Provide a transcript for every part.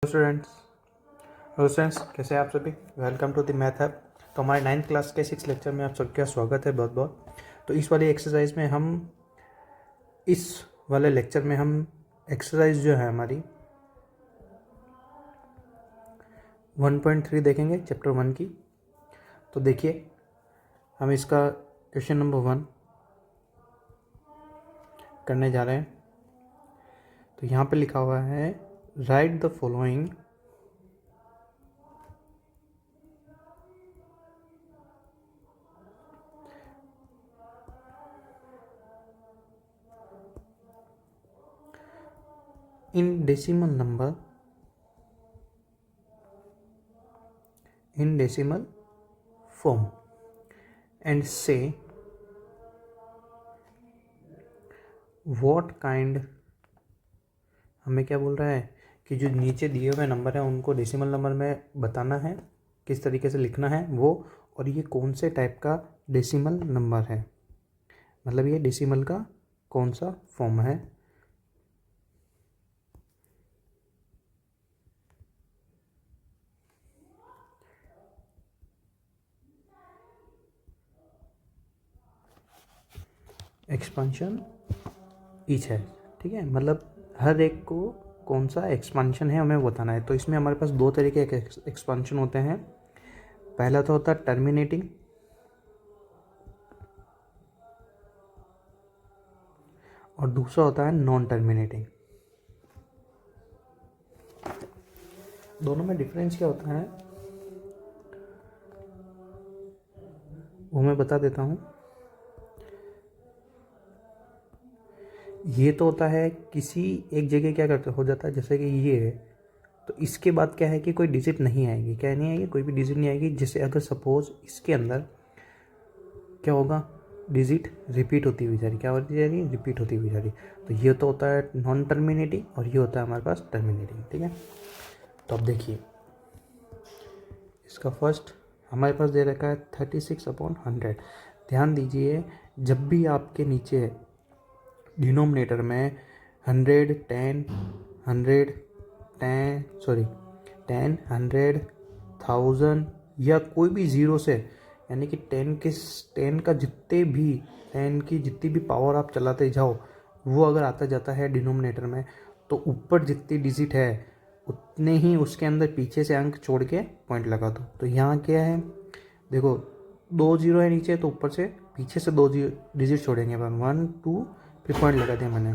Students कैसे हैं आप सभी। Welcome to the math hub. तो हमारे 9th क्लास के 6 लेक्चर में आप सबका स्वागत है बहुत बहुत। तो इस वाली एक्सरसाइज में इस वाले लेक्चर में हम एक्सरसाइज जो है हमारी 1.3 देखेंगे चैप्टर 1 की। तो देखिए हम इसका क्वेश्चन नंबर 1 करने जा रहे हैं। तो यहाँ पे लिखा हुआ है right the following in decimal form and say what kind। हमें क्या बोल रहा है कि जो नीचे दिए हुए नंबर हैं उनको डेसिमल नंबर में बताना है, किस तरीके से लिखना है वो, और ये कौन से टाइप का डेसिमल नंबर है, मतलब ये डेसिमल का कौन सा फॉर्म है। एक्सपांशन ईच है, ठीक है, मतलब हर एक को कौन सा एक्सपांशन है हमें बताना है। तो इसमें हमारे पास दो तरीके के एक्सपांशन होते हैं। पहला तो होता है टर्मिनेटिंग और दूसरा होता है नॉन टर्मिनेटिंग। दोनों में डिफरेंस क्या होता है वो मैं बता देता हूँ। ये तो होता है किसी एक जगह क्या करते हो जाता है, जैसे कि ये है तो इसके बाद क्या है कि कोई डिजिट नहीं आएगी, क्या नहीं आएगी, कोई भी डिजिट नहीं आएगी। जैसे अगर सपोज इसके अंदर क्या होगा, डिजिट रिपीट होती हुई जा रही, क्या होती जा रही है, रिपीट होती हुई जा रही। तो ये तो होता है नॉन टर्मिनेटिंग और ये होता है हमारे पास टर्मिनेटिंग, ठीक है। तो अब देखिए इसका फर्स्ट हमारे पास दे रखा है 36/100। ध्यान दीजिए जब भी आपके नीचे डिनोमिनेटर में 100, 10, 100, 10, 100, 1000 या कोई भी ज़ीरो से, यानी कि 10 का टेन की जितनी भी पावर आप चलाते जाओ वो अगर आता जाता है डिनोमिनेटर में, तो ऊपर जितनी डिजिट है उतने ही उसके अंदर पीछे से अंक छोड़ के पॉइंट लगा दो। तो यहाँ क्या है, देखो 2 जीरो है नीचे, तो ऊपर से पीछे से 2 डिजिट छोड़ेंगे, 1 2, फिर पॉइंट लगा दिया मैंने।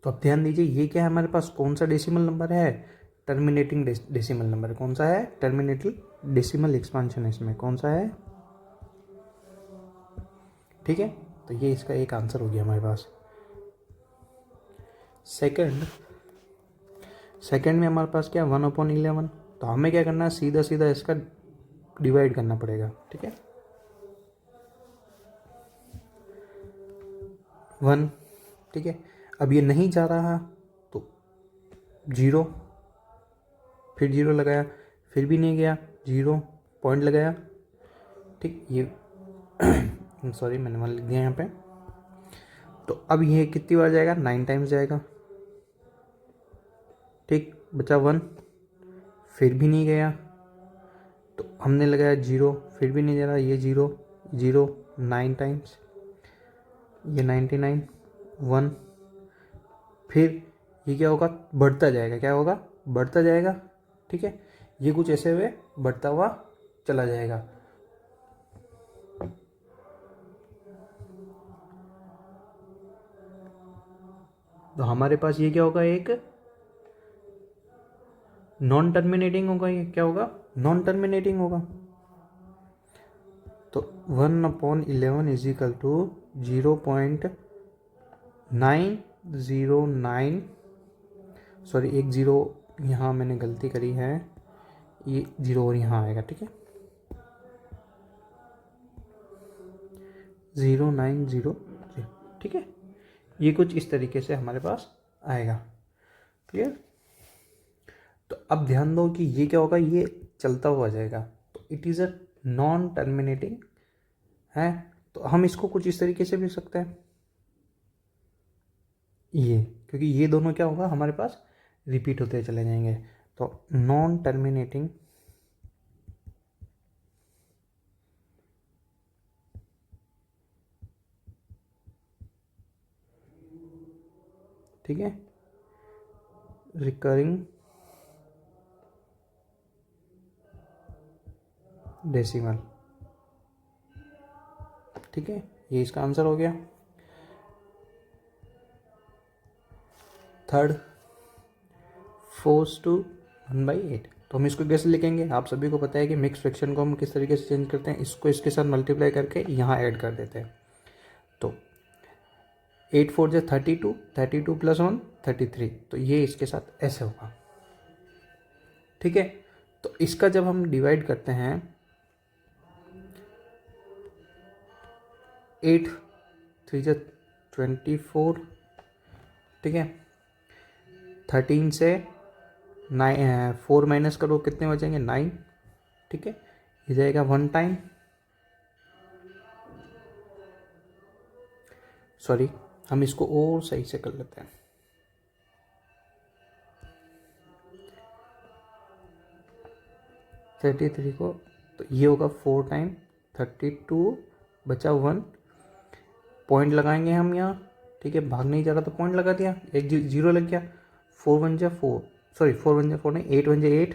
तो अब ध्यान दीजिए ये क्या है, हमारे पास कौन सा डेसिमल नंबर है, टर्मिनेटिंग डेसिमल नंबर। कौन सा है, टर्मिनेटिंग डेसिमल एक्सपांशन है, इसमें कौन सा है, ठीक है। तो ये इसका एक आंसर हो गया हमारे पास। सेकंड में हमारे पास क्या 1/11। तो हमें क्या करना है, सीधा सीधा इसका डिवाइड करना पड़ेगा, ठीक है। 1, ठीक है। अब ये नहीं जा रहा तो 0, फिर 0 लगाया, फिर भी नहीं गया, 0 पॉइंट लगाया, ठीक। ये सॉरी मैंने 1 लिख दिया यहाँ पे। तो अब ये कितनी बार जाएगा, 9 टाइम्स जाएगा, ठीक। बचा 1, फिर भी नहीं गया, तो हमने लगाया 0, फिर भी नहीं जा रहा, ये 0 0 9 टाइम्स, ये 99 1, फिर ये क्या होगा, बढ़ता जाएगा, क्या होगा, बढ़ता जाएगा, ठीक है। ये कुछ ऐसे हुए बढ़ता हुआ चला जाएगा। तो हमारे पास ये क्या होगा, एक नॉन टर्मिनेटिंग होगा, ये क्या होगा, नॉन टर्मिनेटिंग होगा। तो 1/11 इज इक्वल टू 0.909, सॉरी एक जीरो यहाँ मैंने गलती करी है, ये 0 और यहाँ आएगा, ठीक है, 0900, ठीक है। ये कुछ इस तरीके से हमारे पास आएगा। क्लियर? तो अब ध्यान दो कि ये क्या होगा, ये चलता हुआ जाएगा, तो it is a non terminating है। तो हम इसको कुछ इस तरीके से भी लिख सकते हैं ये, क्योंकि ये दोनों क्या होगा हमारे पास रिपीट होते चले जाएंगे। तो नॉन टर्मिनेटिंग ठीक है, रिकरिंग डेसिमल। ठीक है, ये इसका आंसर हो गया। थर्ड, 4/1/8। तो हम इसको कैसे लिखेंगे, आप सभी को पता है कि मिक्स फ्रैक्शन को हम किस तरीके से चेंज करते हैं, इसको इसके साथ मल्टीप्लाई करके यहाँ ऐड कर देते हैं। तो 8 4 जो 32, 32 + 1 33, तो ये इसके साथ ऐसे होगा। ठीक है, तो इसका जब हम डिवाइड करते हैं 8 3 जो 24, ठीक है, 13 से 4 माइनस करो कितने बचेंगे 9। ठीक है, ये जाएगा 1 टाइम, सॉरी हम इसको और सही से कर लेते हैं। थर्टी थ्री को, तो ये होगा 4 टाइम 32 बचा 1, पॉइंट लगाएंगे हम यहाँ। ठीक है, भाग नहीं जा रहा तो पॉइंट लगा दिया, एक जीरो लग गया। 4 1 जा 4, सॉरी 4 1 जा 4 नहीं, 8 1 जा 8,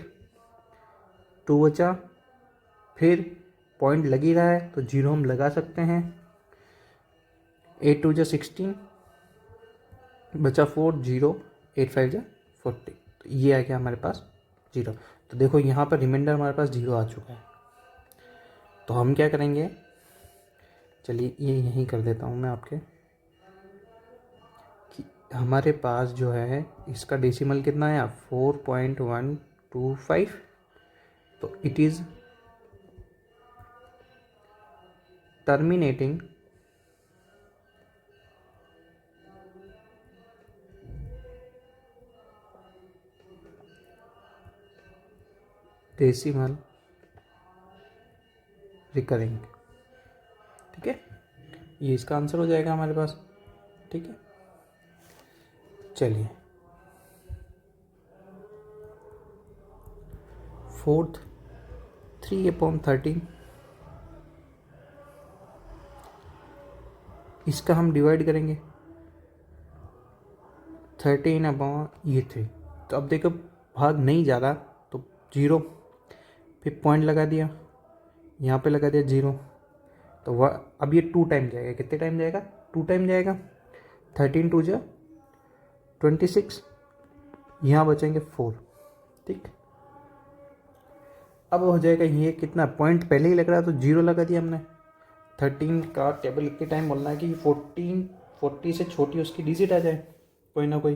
2 बचा, फिर पॉइंट लग ही रहा है तो जीरो हम लगा सकते हैं। 8 2 जा 16 बचा 4, 0, 8 5 जा 40, तो ये आ गया हमारे पास 0। तो देखो यहाँ पर रिमाइंडर हमारे पास 0 आ चुका है। तो हम क्या करेंगे, चलिए ये यहीं कर देता हूँ मैं आपके, कि हमारे पास जो है इसका डेसिमल कितना आया 4.125, तो it is terminating decimal recurring. ठीक है, ये इसका आंसर हो जाएगा हमारे पास। ठीक है, चलिए फोर्थ, 3/13, इसका हम डिवाइड करेंगे 13/3। तो अब देखो भाग नहीं जा रहा तो 0, फिर पॉइंट लगा दिया, यहाँ पे लगा दिया 0, तो वह अब ये 2 टाइम जाएगा। कितने टाइम जाएगा, 2 टाइम जाएगा। 13 2 जा 26, यहाँ बचेंगे 4। ठीक, अब हो जाएगा ये कितना, पॉइंट पहले ही लग रहा है तो 0 लगा दिया हमने। 13 का टेबल इतने टाइम बोलना है कि 40 से छोटी उसकी डिजिट आ जाए कोई ना कोई।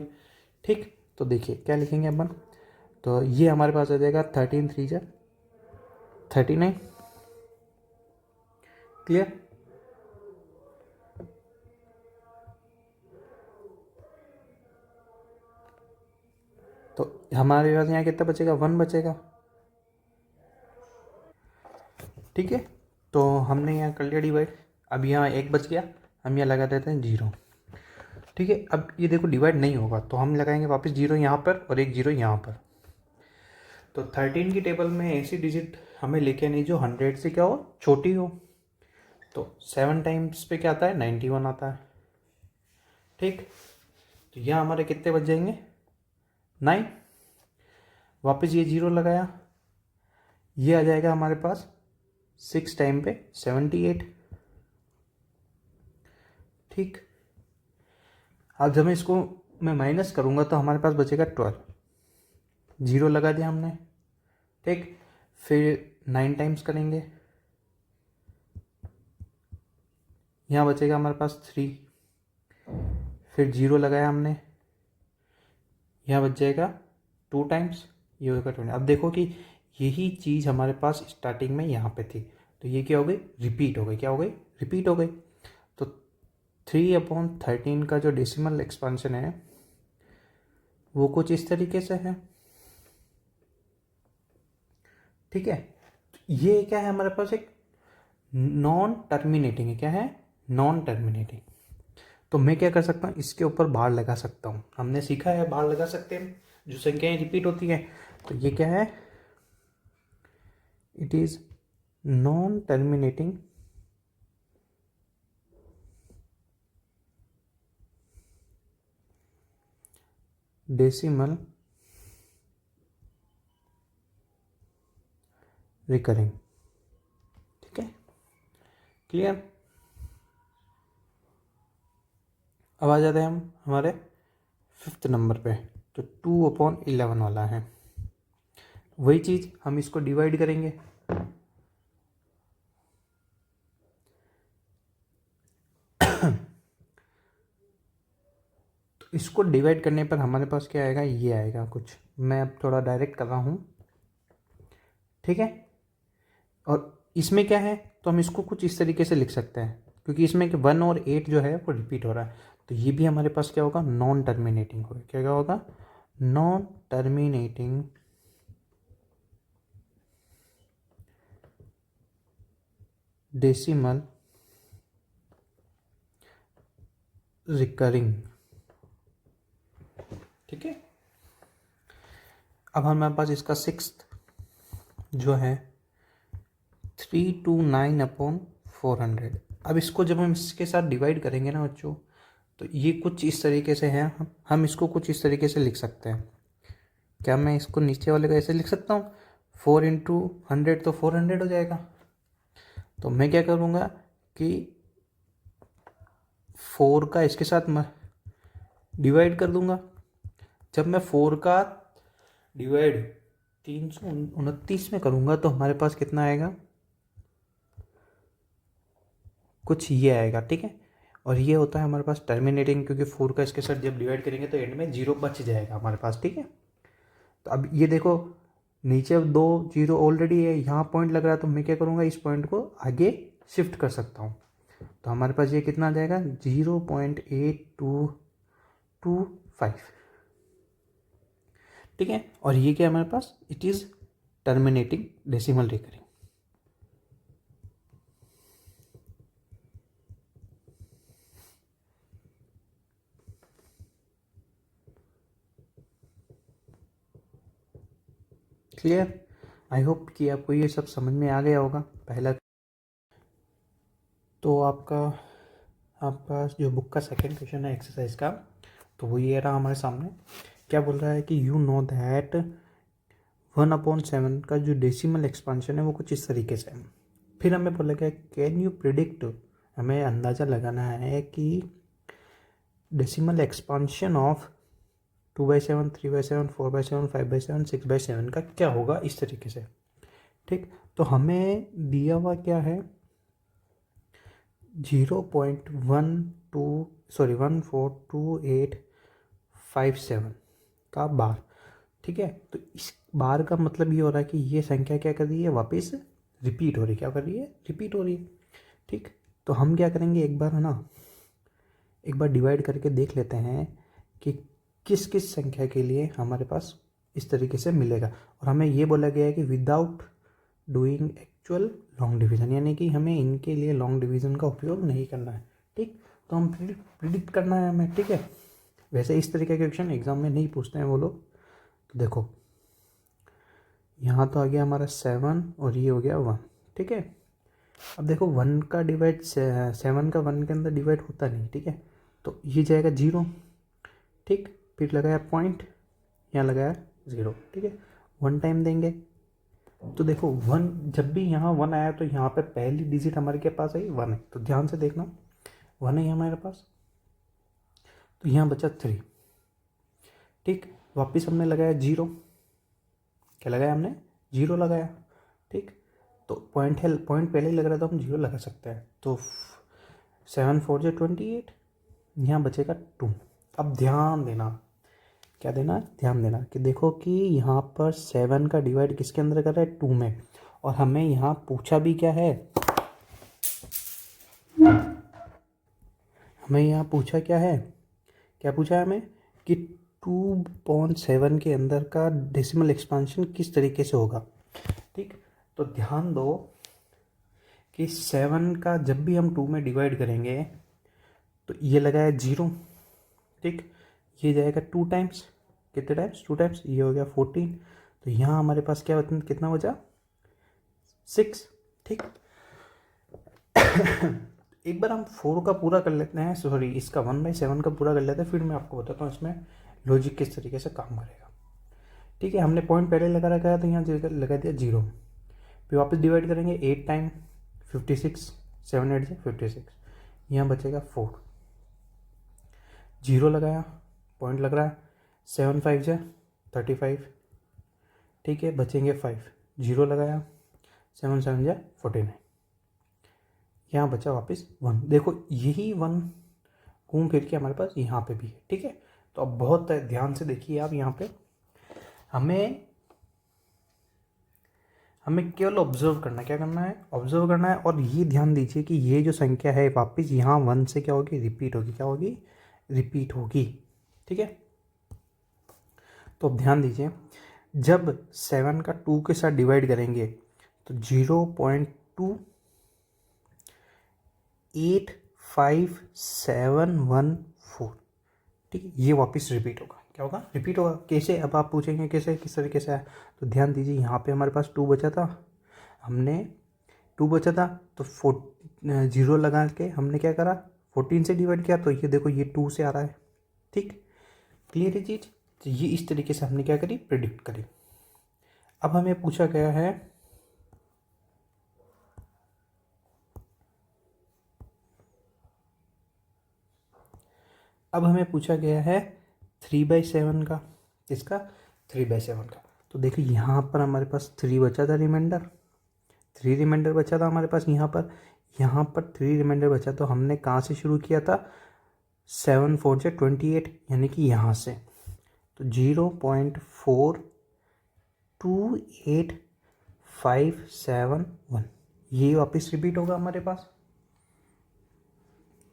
ठीक, तो देखिए क्या लिखेंगे अपन, तो ये हमारे पास आ जाएगा 13 3 जा 39। क्लियर? तो हमारे पास यहाँ कितना बचेगा, 1 बचेगा। ठीक है, तो हमने यहाँ कर लिया डिवाइड। अब यहाँ 1 बच गया, हम यहाँ लगा देते हैं 0। ठीक है, अब ये देखो डिवाइड नहीं होगा तो हम लगाएंगे वापस 0 यहाँ पर और एक 0 यहाँ पर। तो 13 की टेबल में ऐसी डिजिट हमें लेके नहीं जो 100 से क्या हो, छोटी हो। तो 7 टाइम्स पे क्या आता है, 91 आता है। ठीक, तो यहाँ हमारे कितने बच जाएंगे, 9। वापस ये 0 लगाया, ये आ जाएगा हमारे पास 6 टाइम पे 78। ठीक, अब जब मैं इसको मैं माइनस करूँगा तो हमारे पास बचेगा 12। 0 लगा दिया हमने। ठीक, फिर 9 टाइम्स करेंगे, यहाँ बचेगा हमारे पास 3, फिर 0 लगाया हमने, यहाँ बच जाएगा 2 टाइम्स, ये होगा 20। अब देखो कि यही चीज़ हमारे पास स्टार्टिंग में यहाँ पे थी, तो ये क्या हो गई, रिपीट हो गई। क्या हो गई, रिपीट हो गई। तो 3/13 का जो डेसिमल एक्सपांशन है वो कुछ इस तरीके से है। ठीक है, ये क्या है हमारे पास, एक नॉन टर्मिनेटिंग है। क्या है? Non terminating. तो मैं क्या कर सकता हूँ, इसके ऊपर बार लगा सकता हूँ। हमने सीखा है बार लगा सकते हैं जो संख्याएं रिपीट होती है। तो ये क्या है, it is non terminating decimal recurring. ठीक है, क्लियर। अब आ जाते हैं हम हमारे 5th नंबर पे, जो 2/11 वाला है। वही चीज़ हम इसको डिवाइड करेंगे। तो इसको डिवाइड करने पर हमारे पास क्या आएगा, ये आएगा कुछ। मैं अब थोड़ा डायरेक्ट कर रहा हूँ। ठीक है, और इसमें क्या है, तो हम इसको कुछ इस तरीके से लिख सकते हैं, क्योंकि इसमें 1 और 8 जो है वो रिपीट हो रहा है। तो ये भी हमारे पास क्या होगा, नॉन टर्मिनेटिंग होगा। क्या होगा, नॉन टर्मिनेटिंग डेसिमल रिकरिंग। ठीक है, अब हमारे पास इसका 6th जो है 329/400। अब इसको जब हम इसके साथ डिवाइड करेंगे ना बच्चों, तो ये कुछ इस तरीके से है। हम इसको कुछ इस तरीके से लिख सकते हैं। क्या मैं इसको नीचे वाले को ऐसे लिख सकता हूँ, 4 × 100 तो 400 हो जाएगा। तो मैं क्या करूँगा कि 4 का इसके साथ डिवाइड कर दूंगा। जब मैं 4 का डिवाइड 329 में करूँगा तो हमारे पास कितना आएगा, कुछ ये आएगा। ठीक है, और ये होता है हमारे पास टर्मिनेटिंग, क्योंकि 4 का इसके साथ जब डिवाइड करेंगे तो एंड में 0 बच जाएगा हमारे पास। ठीक है, तो अब ये देखो नीचे 2 0 ऑलरेडी है, यहाँ पॉइंट लग रहा है, तो मैं क्या करूँगा, इस पॉइंट को आगे शिफ्ट कर सकता हूँ। तो हमारे पास ये कितना आ जाएगा, 0.8225। ठीक है, और ये क्या हमारे पास, it is terminating decimal recurring. Clear? I hope कि आपको ये सब समझ में आ गया होगा। पहला तो आपका जो बुक का सेकंड क्वेश्चन है एक्सरसाइज का, तो वो ये रहा हमारे सामने। क्या बोल रहा है कि यू नो दैट 1/7 का जो डेसिमल एक्सपांशन है वो कुछ इस तरीके से है। फिर हमें बोला गया कैन यू प्रिडिक्ट, हमें अंदाज़ा लगाना है कि डेसिमल एक्सपांशन ऑफ 2/7, 3/7, 4/7, 5/7, 6/7 का क्या होगा, इस तरीके से। ठीक, तो हमें दिया हुआ क्या है, 142857 का बार। ठीक है, तो इस बार का मतलब ये हो रहा है कि ये संख्या क्या कर रही है, वापस रिपीट हो रही है। क्या कर रही है, रिपीट हो रही है। ठीक, तो हम क्या करेंगे, एक बार है ना, एक बार डिवाइड करके देख लेते हैं कि किस किस संख्या के लिए हमारे पास इस तरीके से मिलेगा। और हमें ये बोला गया है कि without doing actual long division, यानी कि हमें इनके लिए लॉन्ग डिवीज़न का उपयोग नहीं करना है। ठीक, तो हम प्रिडिक्ट करना है हमें। ठीक है, वैसे इस तरीके के क्वेश्चन एग्जाम में नहीं पूछते हैं वो लोग। तो देखो यहाँ तो आ गया हमारा 7 और ये हो गया 1। ठीक है, अब देखो 1 का डिवाइड 7 का 1 के अंदर डिवाइड होता नहीं। ठीक है, तो ये जाएगा 0। ठीक, फिर लगाया पॉइंट, यहाँ लगाया 0। ठीक है, 1 टाइम देंगे तो देखो 1, जब भी यहाँ 1 आया तो यहाँ पे पहली डिजिट हमारे के पास आई 1 है। तो ध्यान से देखना 1 है हमारे पास, तो यहाँ बचा 3। ठीक, वापस हमने लगाया 0। क्या लगाया हमने, 0 लगाया। ठीक, तो पॉइंट है, पॉइंट पहले ही लग रहा था, हम 0 लगा सकते हैं। तो 7 4 जो 28, यहाँ बचेगा 2। अब ध्यान देना, क्या देना, ध्यान देना कि देखो कि यहाँ पर 7 का डिवाइड किसके अंदर कर रहा है, 2 में। और हमें यहाँ पूछा भी क्या है, हमें यहाँ पूछा क्या है, क्या पूछा है हमें कि 2.7 के अंदर का डेसिमल एक्सपांशन किस तरीके से होगा। ठीक, तो ध्यान दो कि 7 का जब भी हम 2 में डिवाइड करेंगे तो ये लगाया 0। ठीक, ये जाएगा 2 टाइम्स, कितने टाइम्स, 2 टाइम्स, ये हो गया 14। तो यहाँ हमारे पास क्या कितना बचा, 6। ठीक एक बार हम 4 का पूरा कर लेते हैं, सॉरी इसका 1/7 का पूरा कर लेते हैं, फिर मैं आपको बताता हूँ इसमें लॉजिक किस तरीके से काम करेगा। ठीक है, हमने पॉइंट पहले लगा रखा है तो यहाँ लगा दिया 0। फिर वापस डिवाइड करेंगे 8 टाइम 56, 7 8 से 56, यहाँ बचेगा 4। 0 लगाया, पॉइंट लग रहा है, 7 5 से 35। ठीक है, बचेंगे 5, 0 लगाया, 7 7 से 49, यहाँ बचा वापस 1। देखो यही 1 घूम फिर के हमारे पास यहाँ पे भी है। ठीक है, तो अब बहुत ध्यान से देखिए आप, यहाँ पे हमें केवल ऑब्जर्व करना है, क्या करना है, ऑब्जर्व करना है। और ये ध्यान दीजिए कि ये जो संख्या है वापस यहाँ 1 से क्या होगी, रिपीट होगी, क्या होगी, रिपीट होगी। ठीक है, तो अब ध्यान दीजिए, जब 7 का 2 के साथ डिवाइड करेंगे तो 0.285714। ठीक है, ये वापस रिपीट होगा, क्या होगा, रिपीट होगा। कैसे, अब आप पूछेंगे कैसे, किस तरीके से है, तो ध्यान दीजिए, यहाँ पे हमारे पास 2 बचा था, हमने 2 बचा था तो 0 लगा के हमने क्या करा, 14 से डिवाइड किया, तो ये देखो ये 2 से आ रहा है। ठीक, क्लियर है चीज़। तो ये इस तरीके से हमने क्या करी, प्रिडिक्ट करी। अब हमें पूछा गया है अब हमें पूछा गया है 3/7 का, इसका 3/7 का। तो देखो यहाँ पर हमारे पास 3 बचा था, रिमाइंडर 3 रिमाइंडर बचा था हमारे पास, यहाँ पर 3 रिमाइंडर बचा। तो हमने कहाँ से शुरू किया था, 7 4 से 28, यानी कि यहाँ से। तो 0.428571 ये वापस रिपीट होगा हमारे पास।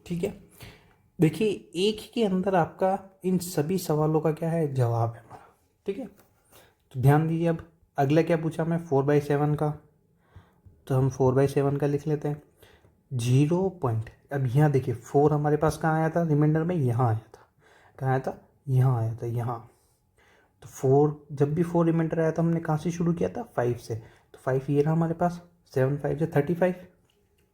ठीक है, देखिए एक के अंदर आपका इन सभी सवालों का क्या है, जवाब है हमारा। ठीक है, तो ध्यान दीजिए, अब अगला क्या पूछा मैं, 4/7 का। तो हम 4/7 का लिख लेते हैं। 0 पॉइंट, अब यहाँ देखिए 4 हमारे पास कहाँ आया था, रिमाइंडर में यहाँ आया था, कहाँ आया था, यहाँ आया था, यहाँ। तो 4, जब भी 4 रिमाइंडर आया था हमने कहाँ से शुरू किया था, 5 से। तो 5 ये रहा हमारे पास, 7 5 से 35।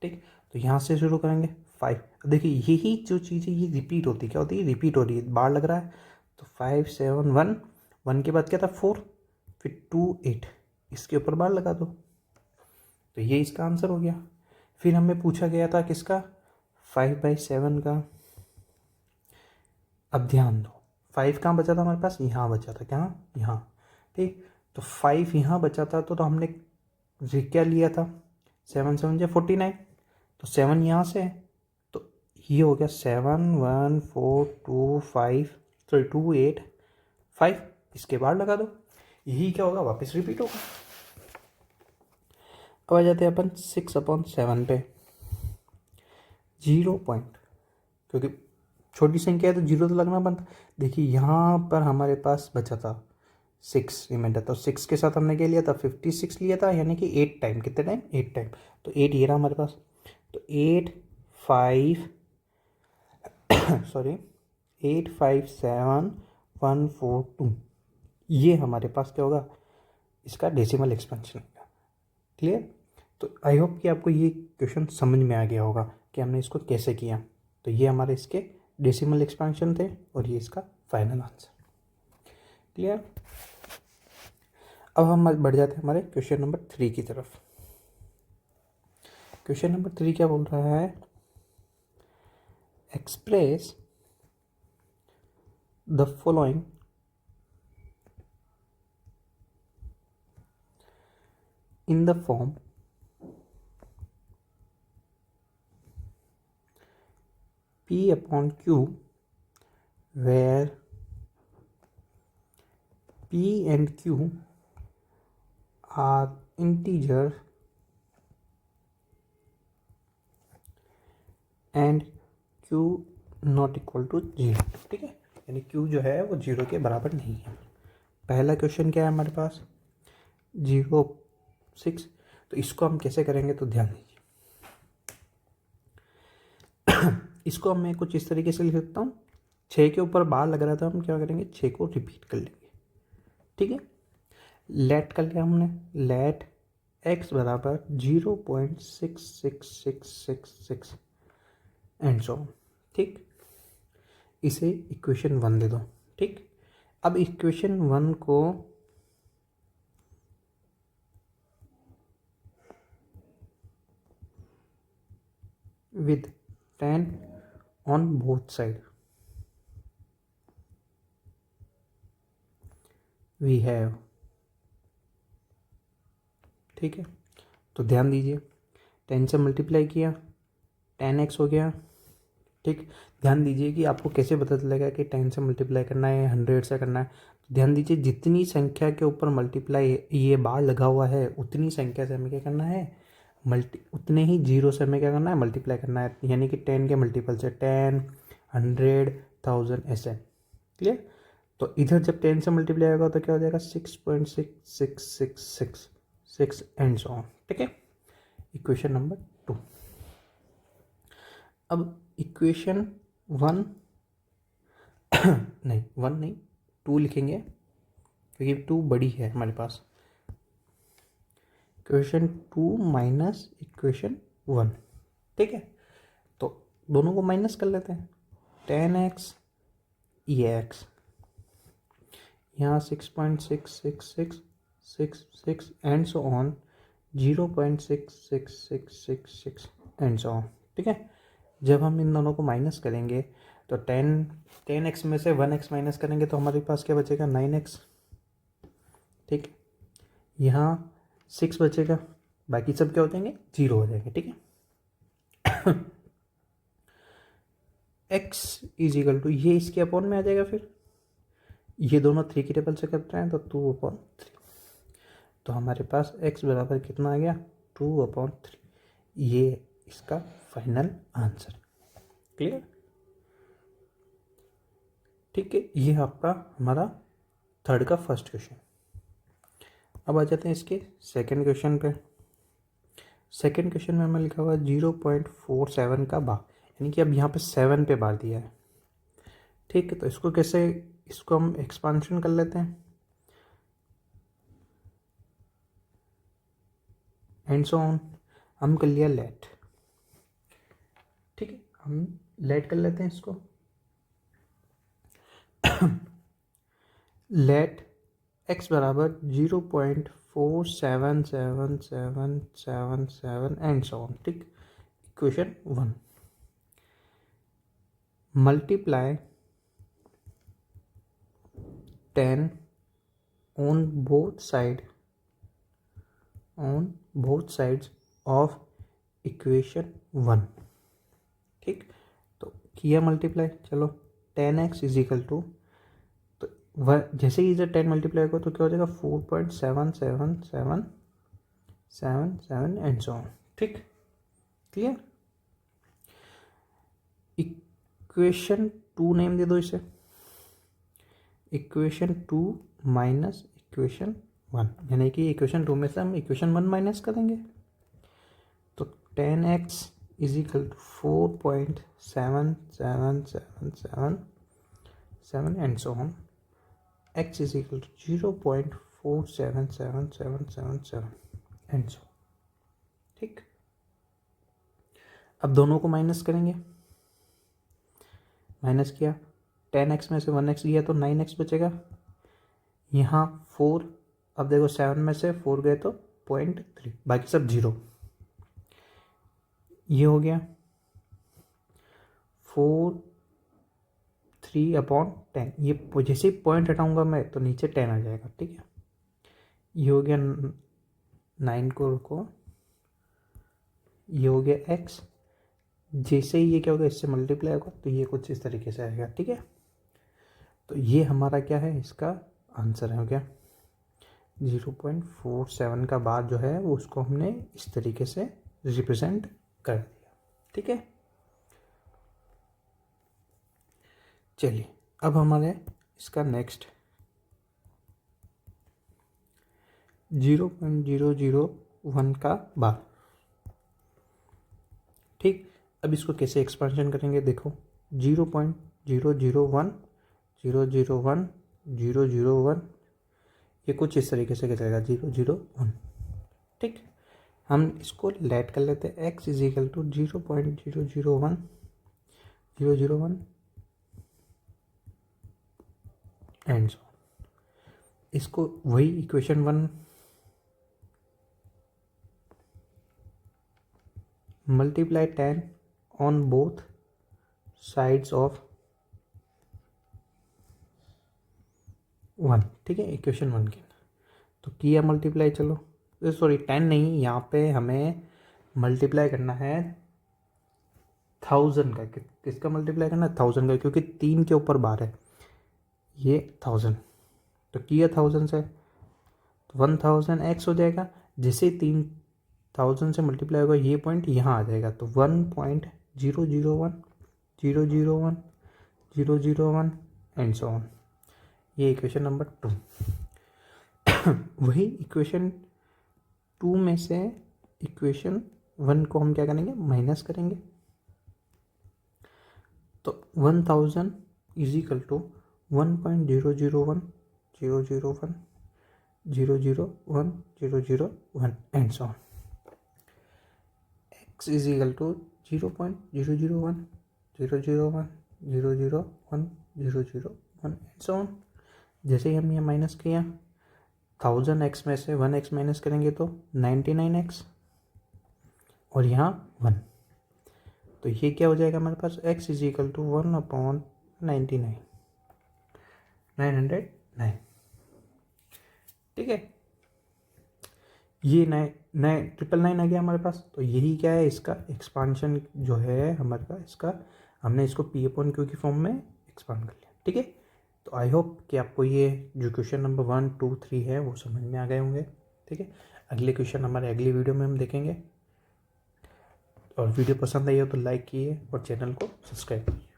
ठीक, तो यहाँ से शुरू करेंगे 5। देखिए यही जो चीज़ है ये रिपीट होती है, क्या होती है, रिपीट हो रही है, बार लग रहा है। तो 5 7 1, 1 के बाद क्या था 4, फिर 2 8, इसके ऊपर बार लगा दो, तो ये इसका आंसर हो गया। फिर हमें पूछा गया था किसका, 5/7 का। अब ध्यान दो, 5 कहाँ बचा था हमारे पास, यहाँ बचा था, क्या, यहाँ। ठीक, तो 5 यहाँ बचा था, तो हमने क्या लिया था, 7 7 से 49। तो 7 यहाँ से है, तो ये हो गया 7 1 4 2 5, सॉरी 2 8 5, इसके बाद लगा दो, यही क्या होगा, वापस रिपीट होगा। अब आ जाते हैं अपन 6/7 पे। 0 पॉइंट, क्योंकि छोटी संख्या है तो 0 तो लगना बनता। देखिए यहाँ पर हमारे पास बचा था 6 रिमाइंडर, तो 6 के साथ हमने क्या लिया था, 56 लिया था, यानी कि 8 टाइम, कितने टाइम, 8 टाइम। तो 8 ये रहा हमारे पास, तो 8 5 सॉरी 857 142, ये हमारे पास क्या होगा, इसका डेसिमल एक्सपेंशन होगा। क्लियर। तो आई होप कि आपको ये क्वेश्चन समझ में आ गया होगा कि हमने इसको कैसे किया। तो ये हमारे इसके डेसिमल एक्सपेंशन थे और ये इसका फाइनल आंसर। क्लियर। अब हम बढ़ जाते हैं हमारे क्वेश्चन नंबर 3 की तरफ। क्वेश्चन नंबर 3 क्या बोल रहा है, express the following in the form P/Q, where P and Q are integers and Q not equal to 0, ठीक है, यानी Q जो है वो 0 के बराबर नहीं है। पहला क्वेश्चन क्या है हमारे पास 0.6, तो इसको हम कैसे करेंगे तो ध्यान दीजिए। इसको मैं कुछ इस तरीके से लिख सकता हूँ, 6 के ऊपर बार लग रहा था, हम क्या करेंगे 6 को रिपीट कर लेंगे, ठीक है। लेट कर लिया हमने, लेट x बराबर 0.66666 एंड सो, ठीक। इसे इक्वेशन 1 दे दो, ठीक। अब इक्वेशन 1 को with 10 on both side we have, ठीक है। तो ध्यान दीजिए 10 से मल्टीप्लाई किया 10x हो गया, ठीक। ध्यान दीजिए कि आपको कैसे पता चलेगा कि 10 से मल्टीप्लाई करना है 100 से करना है। तो ध्यान दीजिए जितनी संख्या के ऊपर मल्टीप्लाई ये बार लगा हुआ है उतनी संख्या से हमें क्या करना है उतने ही जीरो से हमें क्या करना है मल्टीप्लाई करना है, यानी कि 10 के मल्टीपल से 10, 100, 1000 ऐसे, क्लियर। तो इधर जब 10 से मल्टीप्लाई होगा तो क्या हो जाएगा 6.6666 एंड सो ऑन, ठीक है। Equation number 2। अब इक्वेशन 1 नहीं 1 नहीं 2 लिखेंगे क्योंकि 2 बड़ी है हमारे पास। इक्वेशन 2 माइनस इक्वेशन 1, ठीक है। तो दोनों को माइनस कर लेते हैं, 10x ये x, यहाँ 6.66666 and so on 0.66666 and so on, ठीक है। जब हम इन दोनों को माइनस करेंगे तो 10x में से 1x माइनस करेंगे तो हमारे पास क्या बचेगा 9x, ठीक। यहाँ 6 बचेगा, बाकी सब क्या हो जाएंगे 0 हो जाएंगे, ठीक है। x इज इक्वल टू ये इसके अपॉन में आ जाएगा, फिर ये दोनों 3 की टेबल से करते हैं तो 2/3, तो हमारे पास x बराबर कितना आ गया 2/3, ये इसका फाइनल आंसर, क्लियर, ठीक है। ये आपका हमारा थर्ड का फर्स्ट क्वेश्चन। अब आ जाते हैं इसके सेकंड क्वेश्चन पे। सेकंड क्वेश्चन में हमें लिखा हुआ है 0.47 का बार, यानी कि अब यहाँ पे 7 पे बार दिया है, ठीक है। तो इसको कैसे, इसको हम एक्सपांशन कर लेते हैं एंड सो ऑन। हम कर लिया लेट, ठीक है, हम लेट कर लेते हैं इसको। लेट x बराबर 0.477777 एंड सो ऑन, ठीक। Equation 1 multiply 10 on both sides of equation 1, ठीक। तो किया मल्टीप्लाई, चलो 10x इज इक्वल टू, तो जैसे ही इधर 10 मल्टीप्लाई होगा तो क्या हो जाएगा 4.777777 एंड सो ऑन, ठीक, क्लियर। इक्वेशन 2 नेम दे दो इसे, इक्वेशन 2 माइनस इक्वेशन 1, यानी कि इक्वेशन 2 में से हम इक्वेशन 1 माइनस करेंगे तो 10x is equal to 4.777777 and so on, x is equal to 0.477777 and so, ठीक। अब दोनों को माइनस करेंगे, माइनस किया 10x में से 1x लिया तो 9x बचेगा, यहाँ 4, अब देखो 7 में से 4 गए तो 0.3, बाकी सब 0, ये हो गया 4/3/10, ये जैसे ही पॉइंट हटाऊंगा मैं तो नीचे 10 आ जाएगा, ठीक है। ये हो गया 9 को रुको, ये हो गया x, जैसे ही ये क्या होगा इससे मल्टीप्लाई होगा तो ये कुछ इस तरीके से आएगा, ठीक है। तो ये हमारा क्या है, इसका आंसर हो गया 0.47 का बार जो है वो उसको हमने इस तरीके से रिप्रेजेंट कर दिया, ठीक है। चलिए अब हमारे इसका नेक्स्ट 0.001 का बार। ठीक, अब इसको कैसे एक्सपेंशन करेंगे देखो, 0.001 001 001, ये कुछ इस तरीके से चलेगा 001। ठीक, हम इसको लेट कर लेते हैं x is equal to 0.001 001 and so. इसको वही equation 1 multiply 10 on both sides of 1। ठीक है, इक्वेशन 1 की तो किया मल्टीप्लाई, चलो सॉरी 10 नहीं, यहाँ पे हमें मल्टीप्लाई करना है 1000 का। किसका मल्टीप्लाई करना है? 1000 का, क्योंकि 3 के ऊपर बार है, ये 1000 तो किया 1000 से तो 1000 x हो जाएगा। जैसे 3000 से मल्टीप्लाई होगा ये पॉइंट यहाँ आ जाएगा, तो 1.001 001 001 एंड सो ऑन। ये इक्वेशन नंबर 2। वही इक्वेशन 2 में से इक्वेशन 1 को हम क्या करेंगे? माइनस करेंगे। तो 1000 is equal to 1.001 001 001 001 and so on. x is equal to 0.001 001 001 001 and so on. जैसे ही हम ये माइनस किया 1000x में से 1x माइनस करेंगे तो 99x और यहाँ 1, तो ये क्या हो जाएगा हमारे पास? x is equal to 1/99 909। ठीक है, ये 999 आ गया हमारे पास। तो यही क्या है, इसका एक्सपांशन जो है हमारे पास, इसका हमने इसको P/Q की फॉर्म में एक्सपांड कर लिया। ठीक है, तो आई होप कि आपको ये जो क्वेश्चन नंबर 1 2 3 है वो समझ में आ गए होंगे। ठीक है, अगले क्वेश्चन हमारे अगली वीडियो में हम देखेंगे। और वीडियो पसंद आई हो तो लाइक कीजिए और चैनल को सब्सक्राइब कीजिए।